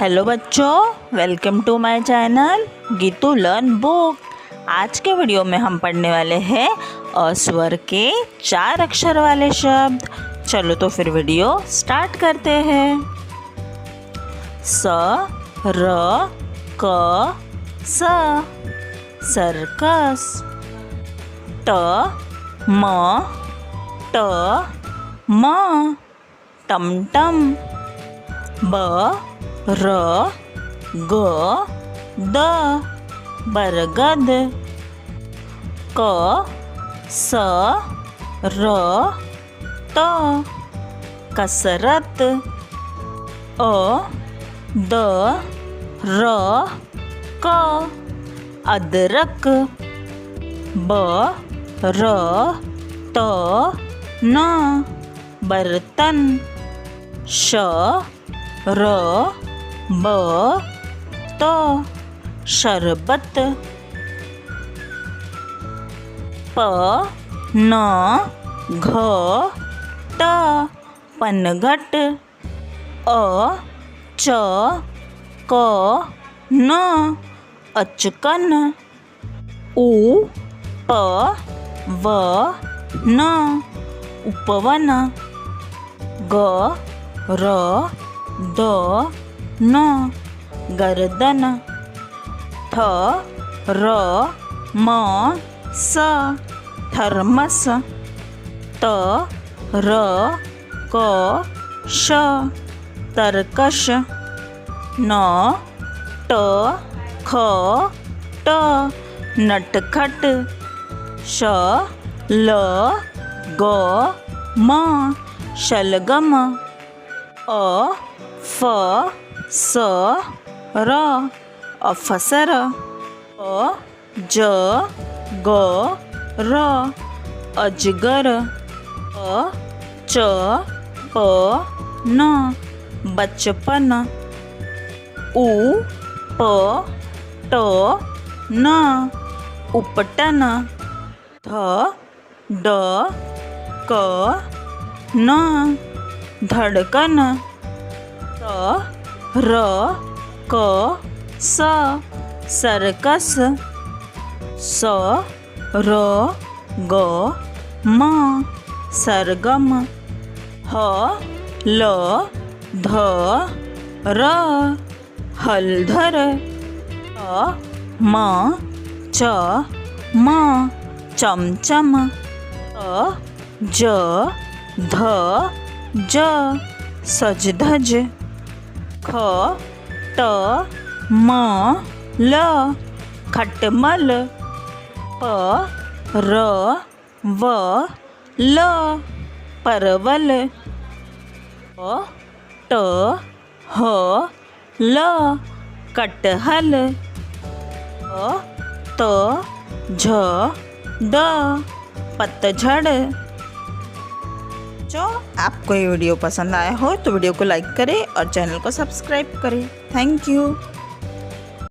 Hello बच्चों, welcome to my channel Geetu learn book. आज के वीडियो में हम पढ़ने वाले हैं अस्वर के 4 अक्षर वाले शब्द। चलो तो फिर वीडियो स्टार्ट करते हैं। स र क स सर्कस। ट म टमटम। ब र ग द बरगद। क स र त कसरत। अ द र क अदरक। ब र त न बर्तन। श र ब त शरबत। प न घ ट पनघट। अ च क न अचकन। उ प व न उपवन। ग र द न गर्दन। थ र म स थर्मस। त र क श तरकश। न ट ख ट नटखट। श ल ग म शलगम। अ फ स र अफसर। अ ज ग र अजगर। अ च प न बचपन। उ प ट न उपटन। ध ड क न धड़कन। त र क स सर्कस। स र ग म सरगम। ह ल ध र हलधर। अ म च म चमचम। अ ज ध ज सजधज। ख ट म ल खटमल। प र व ल परवल। प ट ह ल कटहल। प त झ ड पतझड़। जो आपको ये वीडियो पसंद आया हो तो वीडियो को लाइक करें और चैनल को सब्सक्राइब करें। Thank you.